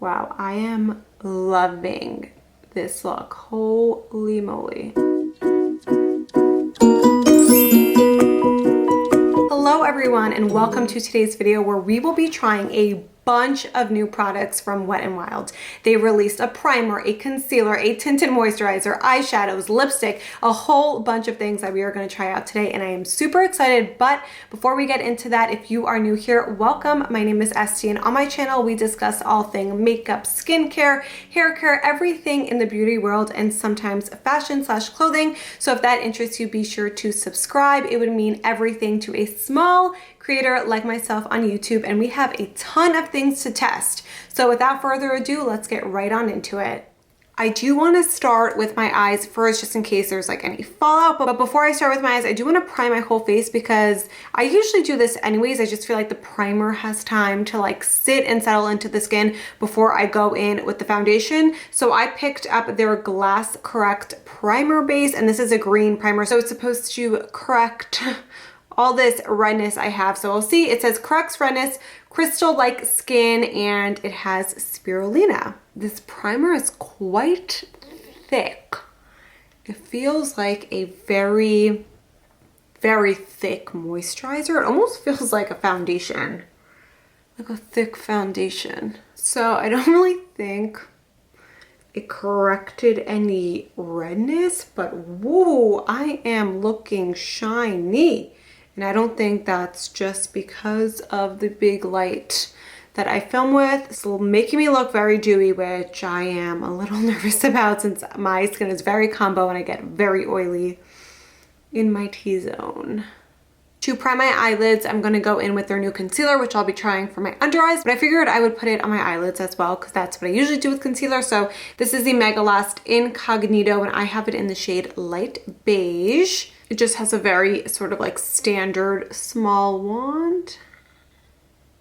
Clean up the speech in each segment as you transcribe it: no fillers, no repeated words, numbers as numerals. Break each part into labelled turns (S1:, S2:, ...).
S1: Wow, I am loving this look. Holy moly. Hello everyone, and welcome to today's video where we will be trying a bunch of new products from Wet n Wild. They released a primer, a concealer, a tinted moisturizer, eyeshadows, lipstick, a whole bunch of things that we are going to try out today, and I am super excited. But before we get into that, if you are new here, welcome. My name is Estee, and on my channel we discuss all things makeup, skincare, hair care, everything in the beauty world, and sometimes fashion/clothing. So if that interests you, be sure to subscribe. It would mean everything to a small creator like myself on YouTube, and we have a ton of things to test. So without further ado, let's get right on into it. I do want to start with my eyes first, just in case there's like any fallout. But before I start with my eyes, I do want to prime my whole face because I usually do this anyways. I just feel like the primer has time to like sit and settle into the skin before I go in with the foundation. So I picked up their Glass Correct Primer Base, and this is a green primer. So it's supposed to correct all this redness I have. So we'll see. It says corrects redness, crystal-like skin, and it has spirulina. This primer is quite thick. It feels like a very, very thick moisturizer. It almost feels like a foundation, like a thick foundation. So I don't really think it corrected any redness, but whoa, I am looking shiny. And I don't think that's just because of the big light that I film with. It's making me look very dewy, which I am a little nervous about since my skin is very combo and I get very oily in my T-zone. To prime my eyelids, I'm going to go in with their new concealer, which I'll be trying for my under eyes, but I figured I would put it on my eyelids as well because that's what I usually do with concealer. So this is the Mega Last Incognito, and I have it in the shade Light Beige. It just has a very sort of like standard small wand.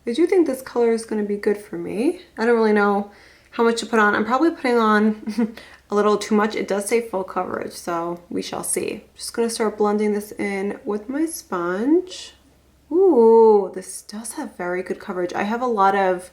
S1: I do think this color is going to be good for me. I don't really know how much to put on. I'm probably putting on a little too much. It does say full coverage, so we shall see. Just going to start blending this in with my sponge. Ooh, this does have very good coverage. I have a lot of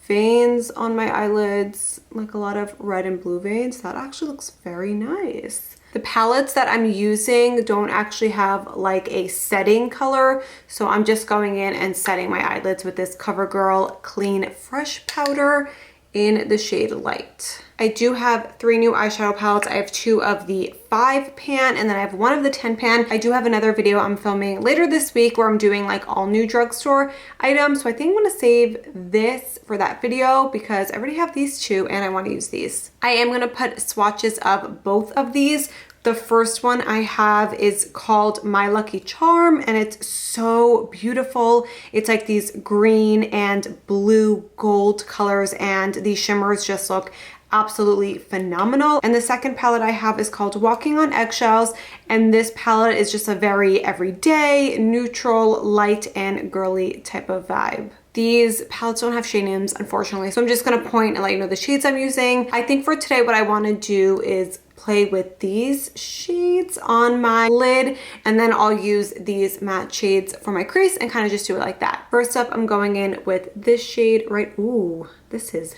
S1: veins on my eyelids, like a lot of red and blue veins. That actually looks very nice. The palettes that I'm using don't actually have like a setting color, so I'm just going in and setting my eyelids with this CoverGirl Clean Fresh powder in the shade Light. I do have 3 new eyeshadow palettes. I have 2 of the 5 pan, and then I have 1 of the 10 pan. I do have another video I'm filming later this week where I'm doing like all new drugstore items. So I think I'm gonna save this for that video because I already have these 2 and I wanna use these. I am gonna put swatches of both of these. The first one I have is called My Lucky Charm, and it's so beautiful. It's like these green and blue gold colors, and these shimmers just look absolutely phenomenal. And the second palette I have is called Walking on Eggshells, and this palette is just a very everyday, neutral, light, and girly type of vibe. These palettes don't have shade names, unfortunately, so I'm just gonna point and let you know the shades I'm using. I think for today what I wanna do is play with these shades on my lid, and then I'll use these matte shades for my crease and kind of just do it like that. First up, I'm going in with this shade right, ooh, this is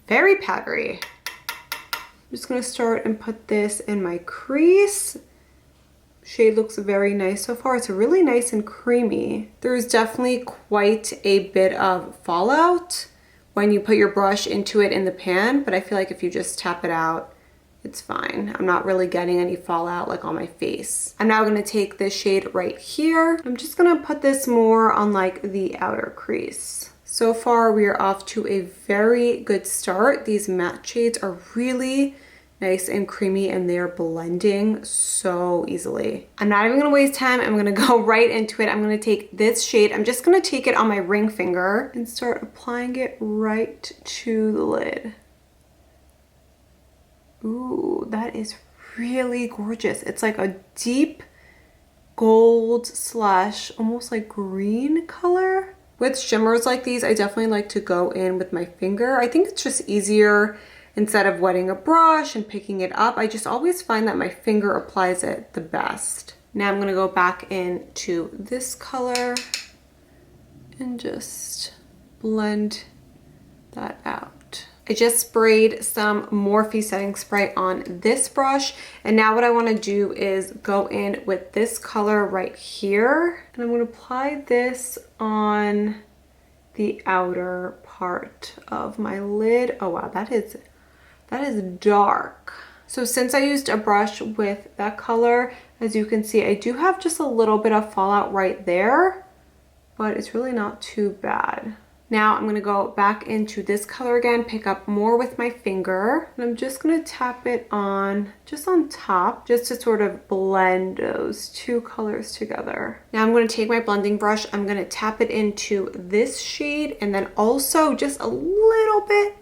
S1: very powdery. I'm just gonna start and put this in my crease. Shade looks very nice so far. It's really nice and creamy. There's definitely quite a bit of fallout when you put your brush into it in the pan, but I feel like if you just tap it out, it's fine. I'm not really getting any fallout like on my face. I'm now gonna take this shade right here. I'm just gonna put this more on like the outer crease. So far we are off to a very good start. These matte shades are really nice and creamy, and they're blending so easily. I'm not even gonna waste time. I'm gonna go right into it. I'm gonna take this shade. I'm just gonna take it on my ring finger and start applying it right to the lid. Ooh, that is really gorgeous. It's like a deep gold slash almost like green color. With shimmers like these, I definitely like to go in with my finger. I think it's just easier instead of wetting a brush and picking it up. I just always find that my finger applies it the best. Now I'm gonna go back into this color and just blend that out. I just sprayed some Morphe setting spray on this brush, and now what I want to do is go in with this color right here, and I'm going to apply this on the outer part of my lid. Oh wow, that is dark. So since I used a brush with that color, as you can see, I do have just a little bit of fallout right there, but it's really not too bad. Now I'm gonna go back into this color again, pick up more with my finger, and I'm just gonna tap it on, just on top, just to sort of blend those two colors together. Now I'm gonna take my blending brush, I'm gonna tap it into this shade, and then also just a little bit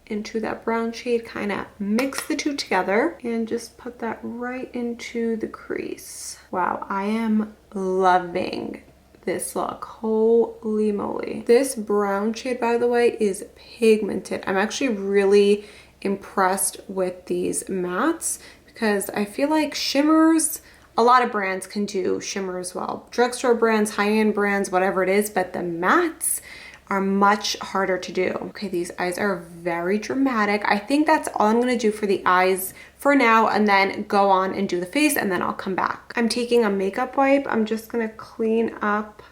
S1: into that brown shade, kind of mix the two together and just put that right into the crease. Wow, I am loving this look. Holy moly. This brown shade, by the way, is pigmented. I'm actually really impressed with these mattes because I feel like shimmers, a lot of brands can do shimmers well. Drugstore brands, high-end brands, whatever it is, but the mattes are much harder to do. Okay, these eyes are very dramatic. I think that's all I'm gonna do for the eyes for now, and then go on and do the face, and then I'll come back. I'm taking a makeup wipe. I'm just gonna clean up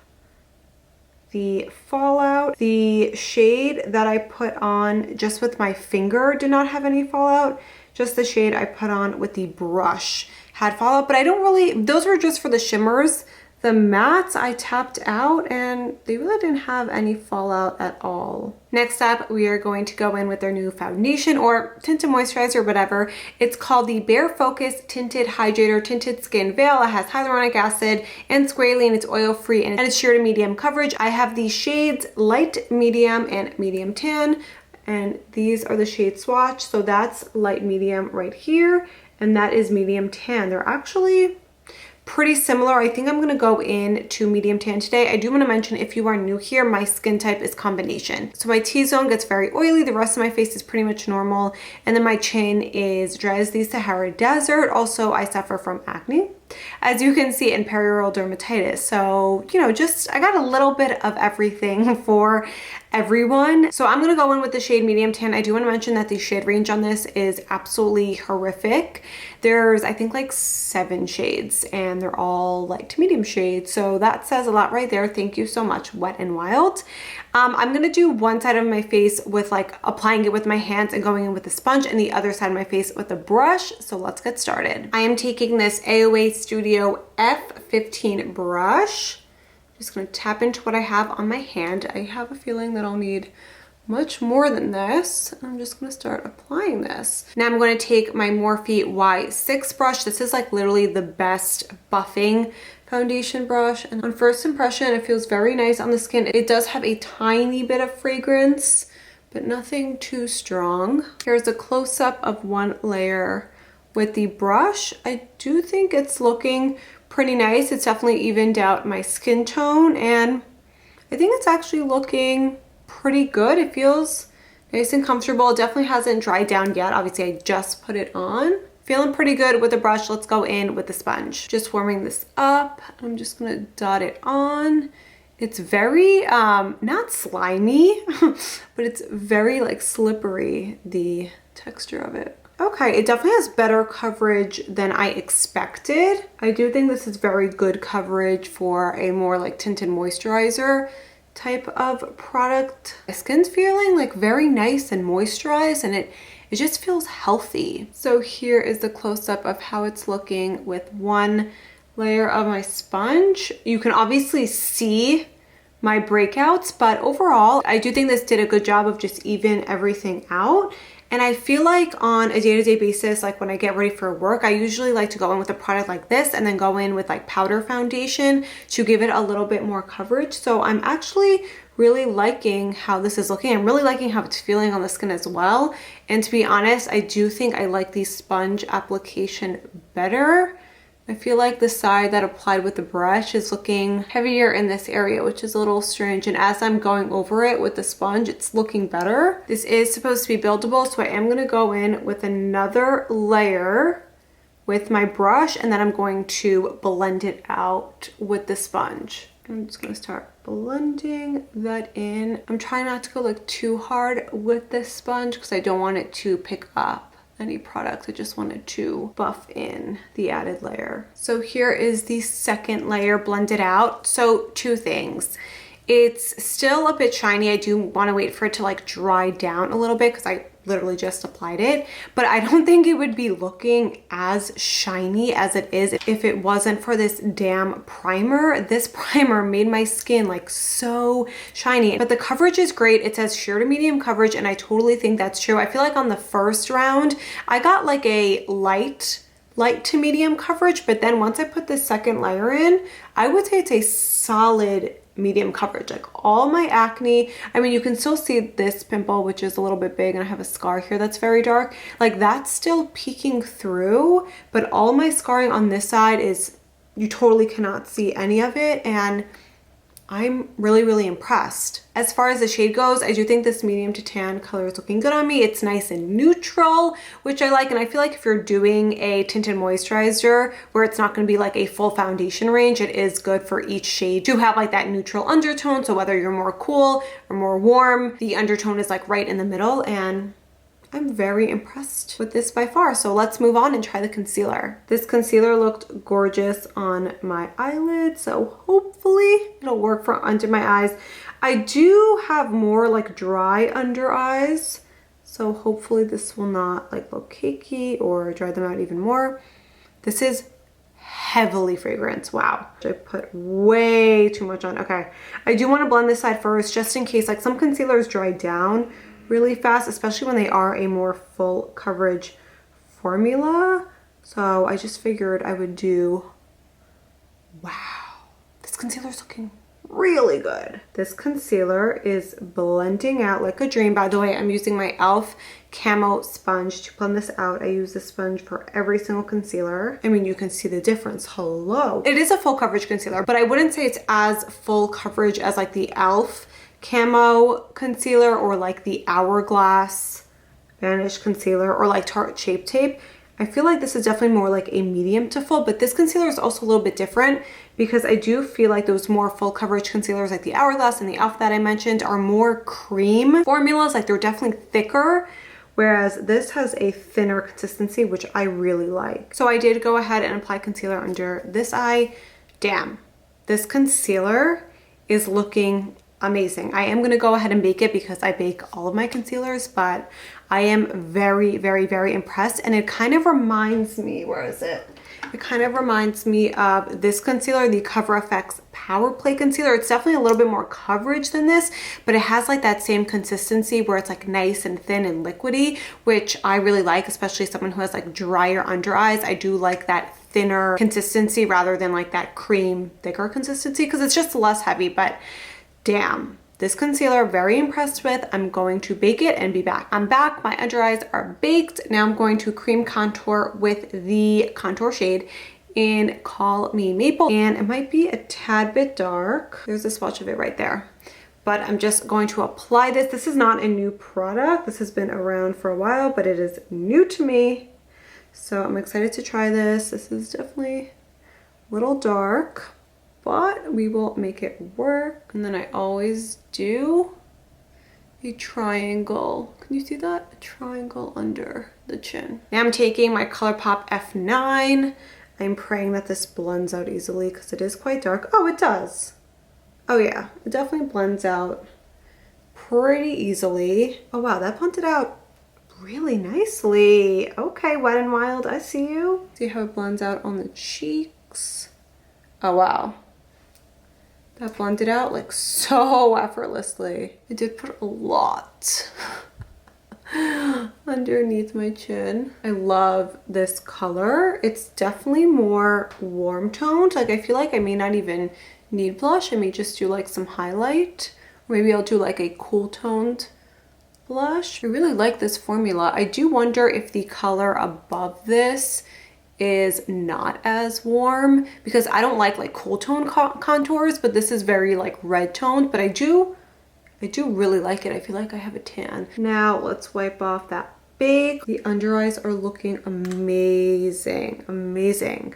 S1: the fallout. The shade that I put on just with my finger did not have any fallout. Just the shade I put on with the brush had fallout, but I don't really, those were just for the shimmers. The mattes I tapped out and they really didn't have any fallout at all. Next up, we are going to go in with their new foundation or tinted moisturizer, whatever. It's called the Bare Focus Tinted Hydrator Tinted Skin Veil. It has hyaluronic acid and squalene. It's oil-free and it's sheer to medium coverage. I have the shades light, medium, and medium tan. And these are the shade swatch. So that's light medium right here. And that is medium tan. They're actually pretty similar. I think I'm gonna go in to medium tan today. I do want to mention, if you are new here, my skin type is combination. So my T-zone gets very oily, the rest of my face is pretty much normal, and then my chin is dry as the Sahara Desert. Also, I suffer from acne, as you can see, in perioral dermatitis. So, you know, just, I got a little bit of everything for everyone. So I'm gonna go in with the shade medium tan. I do want to mention that the shade range on this is absolutely horrific. There's, I think, like 7 shades, and they're all light to medium shades. So that says a lot right there. Thank you so much, Wet n Wild. I'm gonna do one side of my face with like applying it with my hands and going in with a sponge, and the other side of my face with a brush. So let's get started. I am taking this AOA Studio F15 brush. Just gonna tap into what I have on my hand. I have a feeling that I'll need much more than this. I'm just gonna start applying this. Now I'm gonna take my Morphe Y6 brush. This is like literally the best buffing foundation brush, and on first impression it feels very nice on the skin. It does have a tiny bit of fragrance, but nothing too strong. Here's a close-up of one layer with the brush. I do think it's looking pretty nice. It's definitely evened out my skin tone, and I think it's actually looking pretty good. It feels nice and comfortable. It definitely hasn't dried down yet. Obviously, I just put it on. Feeling pretty good with the brush. Let's go in with the sponge. Just warming this up. I'm just gonna dot it on. It's very, not slimy, but it's very like slippery, the texture of it. Okay, it definitely has better coverage than I expected. I do think this is very good coverage for a more like tinted moisturizer type of product. My skin's feeling like very nice and moisturized, and it just feels healthy. So here is the close-up of how it's looking with one layer of my sponge. You can obviously see my breakouts, but overall, I do think this did a good job of just even everything out. And I feel like on a day-to-day basis, like when I get ready for work, I usually like to go in with a product like this and then go in with like powder foundation to give it a little bit more coverage. So I'm actually really liking how this is looking. I'm really liking how it's feeling on the skin as well. And to be honest, I do think I like the sponge application better. I feel like the side that applied with the brush is looking heavier in this area, which is a little strange. And as I'm going over it with the sponge, it's looking better. This is supposed to be buildable, so I am gonna go in with another layer with my brush, and then I'm going to blend it out with the sponge. I'm just gonna start blending that in. I'm trying not to go like too hard with this sponge because I don't want it to pick up any products. I just wanted to buff in the added layer. So here is the second layer blended out. So two things. It's still a bit shiny. I do want to wait for it to like dry down a little bit because I literally just applied it, but I don't think it would be looking as shiny as it is if it wasn't for this damn primer. This primer made my skin like so shiny, but the coverage is great. It says sheer to medium coverage, and I totally think that's true. I feel like on the first round, I got like a light to medium coverage, but then once I put the second layer in, I would say it's a solid medium coverage. Like all my acne, I mean, you can still see this pimple, which is a little bit big, and I have a scar here that's very dark. Like that's still peeking through, but all my scarring on this side is, you totally cannot see any of it, and I'm really, really impressed. As far as the shade goes, I do think this medium to tan color is looking good on me. It's nice and neutral, which I like. And I feel like if you're doing a tinted moisturizer where it's not going to be like a full foundation range, it is good for each shade to have like that neutral undertone. So whether you're more cool or more warm, the undertone is like right in the middle, and I'm very impressed with this by far. So let's move on and try the concealer. This concealer looked gorgeous on my eyelids, so hopefully it'll work for under my eyes. I do have more like dry under eyes, so hopefully this will not like look cakey or dry them out even more. This is heavily fragrance. Wow, I put way too much on. Okay, I do want to blend this side first just in case like some concealers dry down really fast, especially when they are a more full coverage formula. So I just figured I would do, wow, this concealer's looking really good. This concealer is blending out like a dream. By the way, I'm using my e.l.f. Camo sponge to blend this out. I use this sponge for every single concealer. I mean, you can see the difference. Hello. It is a full coverage concealer, but I wouldn't say it's as full coverage as like the e.l.f. Camo concealer or like the Hourglass Vanish concealer or like Tarte Shape Tape. I feel like this is definitely more like a medium to full, but this concealer is also a little bit different because I do feel like those more full coverage concealers like the Hourglass and the e.l.f. that I mentioned are more cream formulas. Like they're definitely thicker, whereas this has a thinner consistency, which I really like. So I did go ahead and apply concealer under this eye. Damn, this concealer is looking amazing. I am going to go ahead and bake it because I bake all of my concealers, but I am very, very, very impressed. And it kind of reminds me, where is it? It kind of reminds me of this concealer, the Cover FX Power Play Concealer. It's definitely a little bit more coverage than this, but it has like that same consistency where it's like nice and thin and liquidy, which I really like, especially someone who has like drier under eyes. I do like that thinner consistency rather than like that cream thicker consistency because it's just less heavy. But damn, this concealer, very impressed with. I'm going to bake it and be back. I'm back. My under eyes are baked. Now I'm going to cream contour with the contour shade in Call Me Maple. And it might be a tad bit dark. There's a swatch of it right there. But I'm just going to apply this. This is not a new product. This has been around for a while, but it is new to me. So I'm excited to try this. This is definitely a little dark, but we will make it work. And then I always do a triangle. Can you see that? A triangle under the chin. Now I'm taking my ColourPop F9. I'm praying that this blends out easily because it is quite dark. Oh, it does. Oh yeah, it definitely blends out pretty easily. Oh wow, that blended out really nicely. Okay, Wet n Wild, I see you. See how it blends out on the cheeks. Oh wow. That blended out like so effortlessly. I did put a lot underneath my chin. I love this color. It's definitely more warm toned. Like I feel like I may not even need blush. I may just do like some highlight. Or maybe I'll do like a cool toned blush. I really like this formula. I do wonder if the color above this is not as warm because I don't like cool tone contours, but this is very like red toned, but I do really like it. I feel like I have a tan. Now let's wipe off that bake. The under eyes are looking amazing, amazing.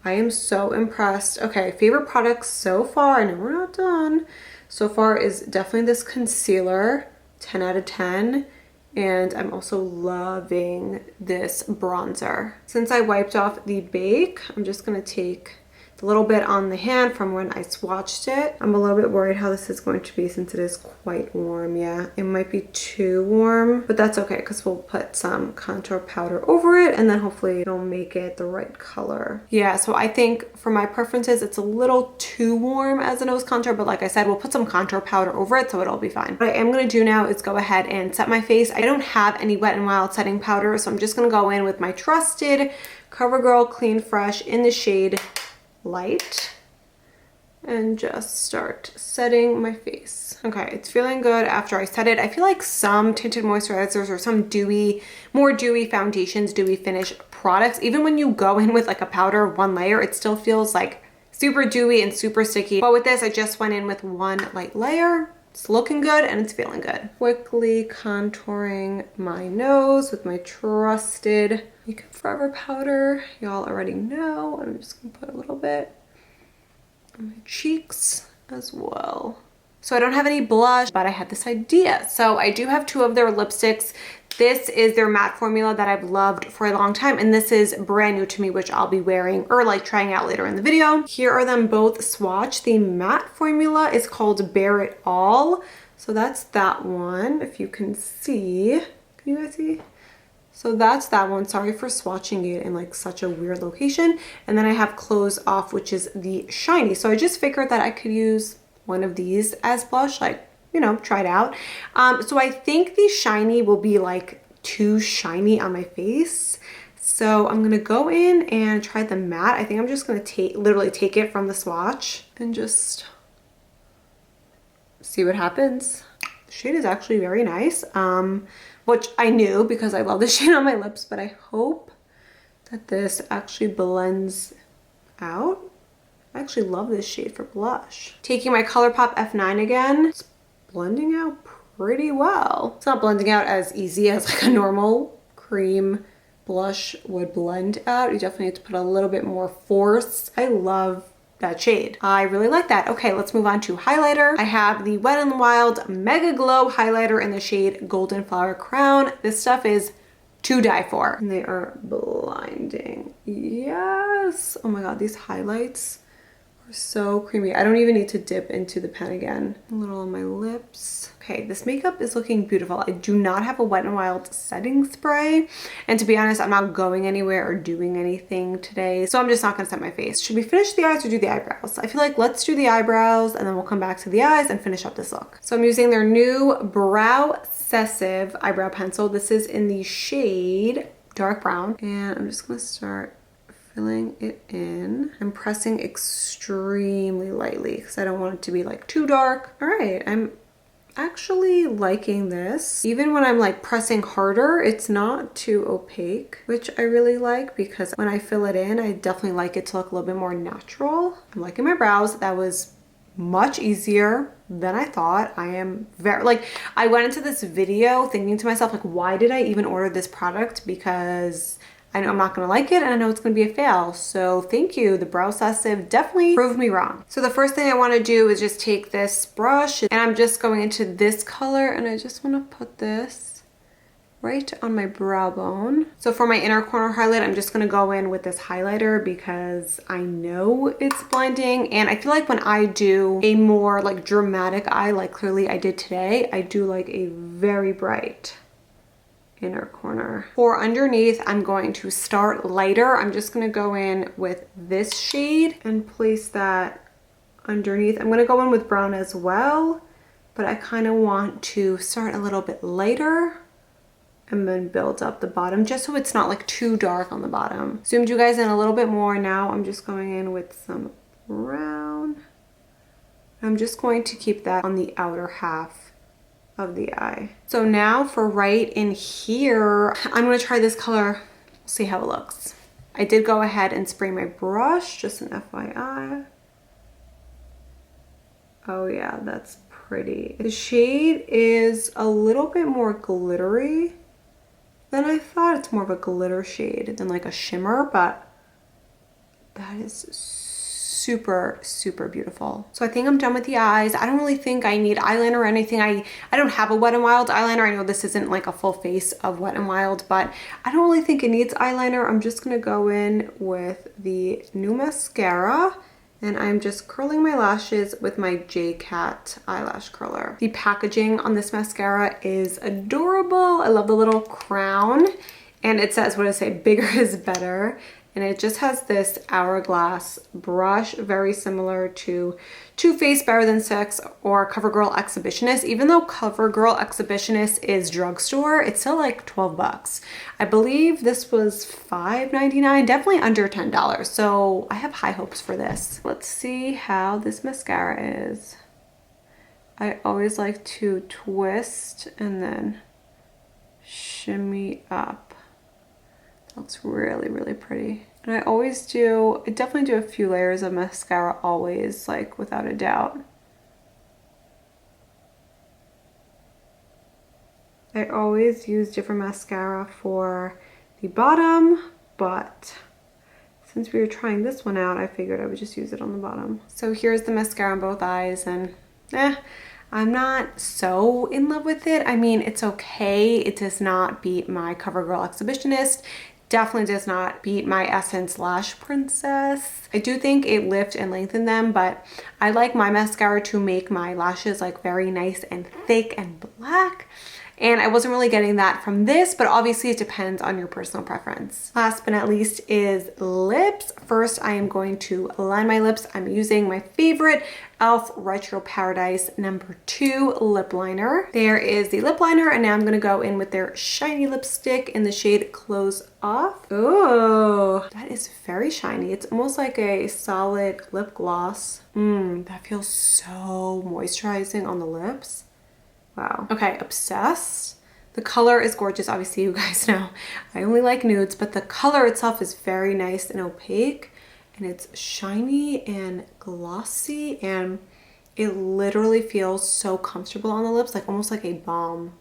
S1: I am so impressed. Okay, favorite products so far, I know we're not done, so far is definitely this concealer, 10 out of 10. And I'm also loving this bronzer. Since I wiped off the bake, I'm just gonna take a little bit on the hand from when I swatched it. I'm a little bit worried how this is going to be since it is quite warm. Yeah, it might be too warm, but that's okay because we'll put some contour powder over it and then hopefully it'll make it the right color. Yeah, so I think for my preferences, it's a little too warm as a nose contour, but like I said, we'll put some contour powder over it so it'll be fine. What I am gonna do now is go ahead and set my face. I don't have any Wet n Wild setting powder, so I'm just gonna go in with my trusted CoverGirl Clean Fresh in the shade Light and just start setting my face. Okay, it's feeling good after I set it. I feel like some tinted moisturizers or some more dewy foundations, dewy finish products, even when you go in with like a powder, one layer, it still feels like super dewy and super sticky. But with this, I just went in with one light layer. It's looking good and it's feeling good. Quickly contouring my nose with my trusted Makeup Forever powder. Y'all already know. I'm just gonna put a little bit on my cheeks as well. So I don't have any blush, but I had this idea. So I do have two of their lipsticks. This is their matte formula that I've loved for a long time, and this is brand new to me, which I'll be wearing or like trying out later in the video. Here are them both swatched. The matte formula is called Bare It All. So that's that one, if you can see. Can you guys see? So that's that one. Sorry for swatching it in like such a weird location. And then I have Close Off, which is the shiny. So I just figured that I could use one of these as blush, like, you know, try it out. So I think the shiny will be like too shiny on my face. So I'm gonna go in and try the matte. I think I'm just gonna literally take it from the swatch and just see what happens. The shade is actually very nice. Which I knew because I love this shade on my lips, but I hope that this actually blends out. I actually love this shade for blush. Taking my ColourPop F9 again, it's blending out pretty well. It's not blending out as easy as like a normal cream blush would blend out. You definitely need to put a little bit more force. I love that shade. I really like that. Okay, let's move on to highlighter. I have the Wet n Wild Mega Glow highlighter in the shade Golden Flower Crown. This stuff is to die for. And they are blinding. Yes. Oh my God, these highlights are so creamy. I don't even need to dip into the pen again. A little on my lips. Okay, this makeup is looking beautiful. I do not have a Wet n Wild setting spray. And to be honest, I'm not going anywhere or doing anything today. So I'm just not gonna set my face. Should we finish the eyes or do the eyebrows? I feel like let's do the eyebrows and then we'll come back to the eyes and finish up this look. So I'm using their new Brow-sessive eyebrow pencil. This is in the shade Dark Brown. And I'm just gonna start filling it in. I'm pressing extremely lightly because I don't want it to be like too dark. All right, I'm actually liking this. Even when I'm like pressing harder, it's not too opaque, which I really like because when I fill it in, I definitely like it to look a little bit more natural. I'm liking my brows. That was much easier than I thought. I am very, like, I went into this video thinking to myself, like, why did I even order this product? Because I know I'm not gonna like it and I know it's gonna be a fail. So thank you, the Brow-sessive definitely proved me wrong. So the first thing I wanna do is just take this brush and I'm just going into this color and I just wanna put this right on my brow bone. So for my inner corner highlight, I'm just gonna go in with this highlighter because I know it's blinding. And I feel like when I do a more like dramatic eye, like clearly I did today, I do like a very bright inner corner. For underneath, I'm going to start lighter. I'm just gonna go in with this shade and place that underneath. I'm gonna go in with brown as well, but I kind of want to start a little bit lighter and then build up the bottom just so it's not like too dark on the bottom. Zoomed you guys in a little bit more. Now I'm just going in with some brown. I'm just going to keep that on the outer half of the eye. So now for right in here, I'm gonna try this color, see how it looks. I did go ahead and spray my brush, just an FYI. Oh yeah, that's pretty. The shade is a little bit more glittery than I thought. It's more of a glitter shade than like a shimmer, but That is super, super beautiful. So I think I'm done with the eyes. I don't really think I need eyeliner or anything. I don't have a Wet n Wild eyeliner. I know this isn't like a full face of Wet n Wild, but I don't really think it needs eyeliner. I'm just gonna go in with the new mascara, and I'm just curling my lashes with my J-Cat eyelash curler. The packaging on this mascara is adorable. I love the little crown, and it says, what does it say? Bigger is better. And it just has this hourglass brush, very similar to Too Faced Better Than Sex or CoverGirl Exhibitionist. Even though CoverGirl Exhibitionist is drugstore, it's still like 12 bucks. I believe this was $5.99, definitely under $10. So I have high hopes for this. Let's see how this mascara is. I always like to twist and then shimmy up. Looks really, really pretty. And I definitely do a few layers of mascara always, like without a doubt. I always use different mascara for the bottom, but since we were trying this one out, I figured I would just use it on the bottom. So here's the mascara on both eyes, and I'm not so in love with it. I mean, it's okay. It does not beat my CoverGirl Exhibitionist. Definitely does not beat my Essence Lash Princess. I do think it lifts and lengthens them, but I like my mascara to make my lashes like very nice and thick and black. And I wasn't really getting that from this, but obviously it depends on your personal preference. Last but not least is lips. First, I am going to line my lips. I'm using my favorite e.l.f. Retro Paradise #2 lip liner. There is the lip liner, and now I'm gonna go in with their shiny lipstick in the shade Close Off. Oh, that is very shiny. It's almost like a solid lip gloss. That feels so moisturizing on the lips. Wow. Okay, obsessed. The color is gorgeous. Obviously, you guys know I only like nudes, but the color itself is very nice and opaque, and it's shiny and glossy, and it literally feels so comfortable on the lips, like almost like a balm.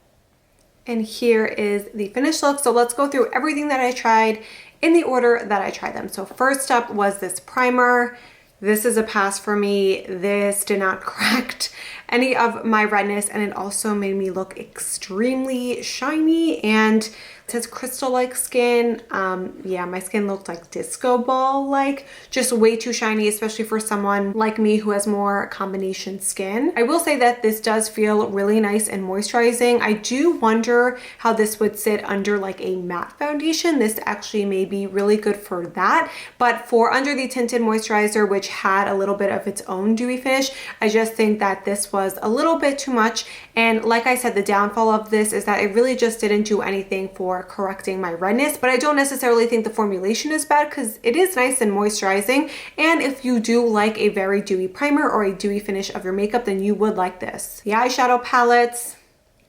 S1: And here is the finished look. So let's go through everything that I tried in the order that I tried them. So first up was this primer. This is a pass for me. This did not correct any of my redness, and it also made me look extremely shiny, and it says crystal-like skin. Yeah, my skin looked like disco ball-like, just way too shiny, especially for someone like me who has more combination skin. I will say that this does feel really nice and moisturizing. I do wonder how this would sit under like a matte foundation. This actually may be really good for that, but for under the tinted moisturizer, which had a little bit of its own dewy finish, I just think that this was a little bit too much. And like I said, the downfall of this is that it really just didn't do anything for correcting my redness, but I don't necessarily think the formulation is bad because it is nice and moisturizing. And if you do like a very dewy primer or a dewy finish of your makeup, then you would like this. The eyeshadow palettes,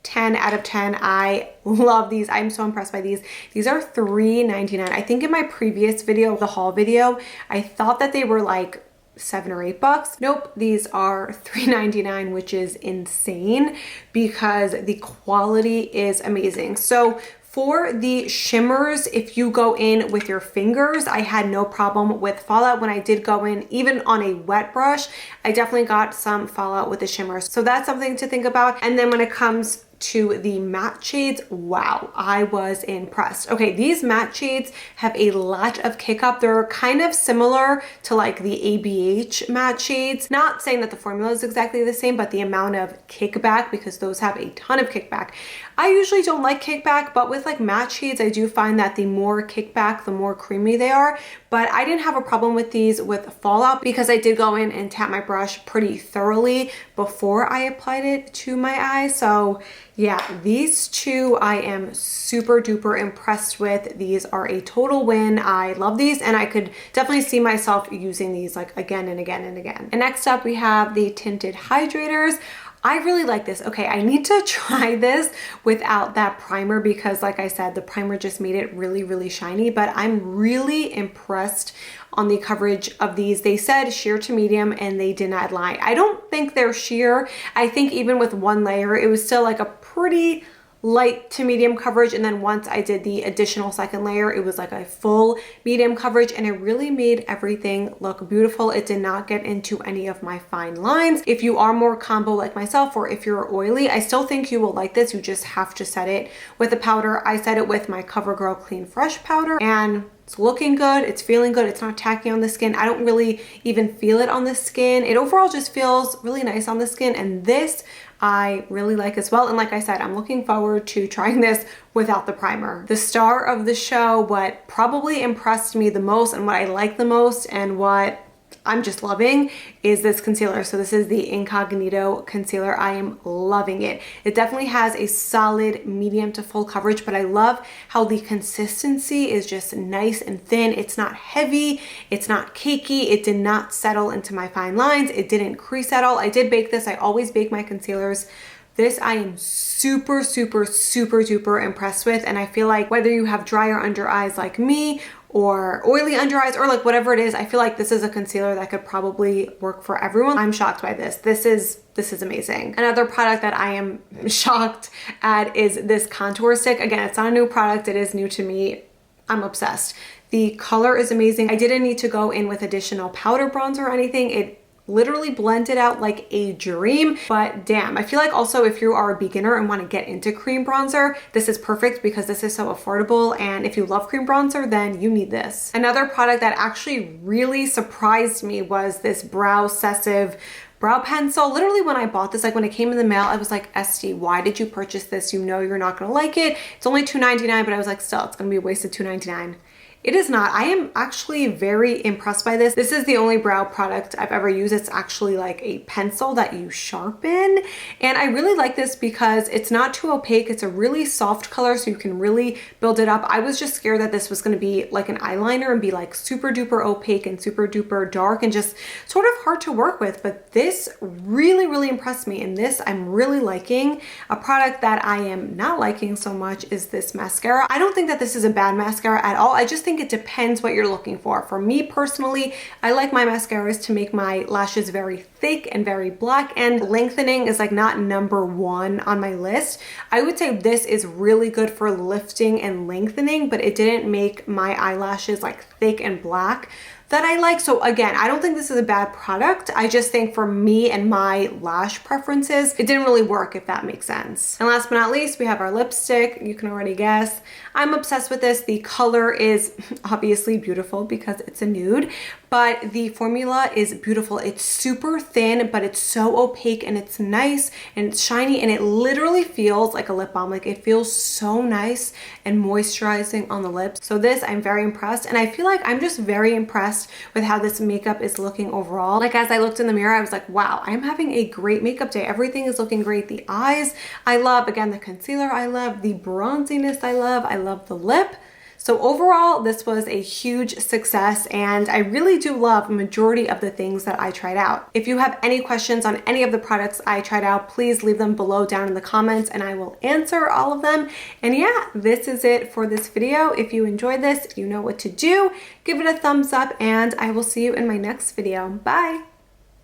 S1: 10 out of 10. I love these. I'm so impressed by these. These are $3.99. I think in my previous video, the haul video, I thought that they were like $7 or $8. Nope, these are $3.99, which is insane because the quality is amazing. So for the shimmers, if you go in with your fingers, I had no problem with fallout. When I did go in, even on a wet brush, I definitely got some fallout with the shimmers. So that's something to think about. And then when it comes to the matte shades, wow, I was impressed. Okay, these matte shades have a lot of kick up. They're kind of similar to like the ABH matte shades. Not saying that the formula is exactly the same, but the amount of kickback, because those have a ton of kickback. I usually don't like kickback, but with like matte shades, I do find that the more kickback, the more creamy they are. But I didn't have a problem with these with fallout because I did go in and tap my brush pretty thoroughly before I applied it to my eye. So yeah, these two I am super duper impressed with. These are a total win. I love these, and I could definitely see myself using these like again and again and again. And next up we have the tinted hydrators. I really like this. Okay, I need to try this without that primer because like I said, the primer just made it really, really shiny, but I'm really impressed on the coverage of these. They said sheer to medium and they did not lie. I don't think they're sheer. I think even with one layer, it was still like a pretty light to medium coverage, and then once I did the additional second layer, it was like a full medium coverage, and it really made everything look beautiful. It did not get into any of my fine lines. If you are more combo like myself, or if you're oily, I still think you will like this. You just have to set it with a powder. I set it with my CoverGirl Clean Fresh powder, and it's looking good, it's feeling good, it's not tacky on the skin. I don't really even feel it on the skin. It overall just feels really nice on the skin, and this I really like as well. And like I said, I'm looking forward to trying this without the primer. The star of the show, what probably impressed me the most and what I like the most and what I'm just loving is this concealer. So this is the Incognito concealer. I am loving it. It definitely has a solid medium to full coverage, but I love how the consistency is just nice and thin. It's not heavy, it's not cakey, it did not settle into my fine lines, it didn't crease at all. I did bake this. I always bake my concealers. This I am super duper impressed with, and I feel like whether you have drier under eyes like me or oily under eyes or like whatever it is, I feel like this is a concealer that could probably work for everyone. I'm shocked by this. This is amazing. Another product that I am shocked at is this contour stick. Again, it's not a new product, it is new to me. I'm obsessed. The color is amazing. I didn't need to go in with additional powder bronzer or anything. It literally blended out like a dream. But damn, I feel like also if you are a beginner and want to get into cream bronzer, this is perfect because this is so affordable, and if you love cream bronzer, then you need this. Another product that actually really surprised me was this Brow-sessive brow pencil. Literally when I bought this, like when it came in the mail, I was like, Estee, why did you purchase this? You know you're not gonna like it. It's only $2.99, but I was like, still, it's gonna be a wasted $2.99. It is not. I am actually very impressed by this. This is the only brow product I've ever used. It's actually like a pencil that you sharpen. And I really like this because it's not too opaque. It's a really soft color, so you can really build it up. I was just scared that this was gonna be like an eyeliner and be like super duper opaque and super duper dark and just sort of hard to work with. But this really impressed me, and this I'm really liking. A product that I am not liking so much is this mascara. I don't think that this is a bad mascara at all. I just think it depends what you're looking for. For me personally, I like my mascaras to make my lashes very thick and very black, and lengthening is like not number one on my list. I would say this is really good for lifting and lengthening, but it didn't make my eyelashes like thick and black that I like. So again, I don't think this is a bad product. I just think for me and my lash preferences, it didn't really work, if that makes sense. And last but not least, we have our lipstick. You can already guess. I'm obsessed with this. The color is obviously beautiful because it's a nude, but the formula is beautiful. It's super thin, but it's so opaque and it's nice and it's shiny, and it literally feels like a lip balm. Like it feels so nice and moisturizing on the lips. So this, I'm very impressed, and I feel like I'm just very impressed with how this makeup is looking overall. Like as I looked in the mirror, I was like, wow, I'm having a great makeup day. Everything is looking great. The eyes, I love. Again, the concealer, I love. The bronziness, I love the lip. So overall, this was a huge success, and I really do love the majority of the things that I tried out. If you have any questions on any of the products I tried out, please leave them below down in the comments and I will answer all of them. And yeah, this is it for this video. If you enjoyed this, you know what to do. Give it a thumbs up, and I will see you in my next video. Bye!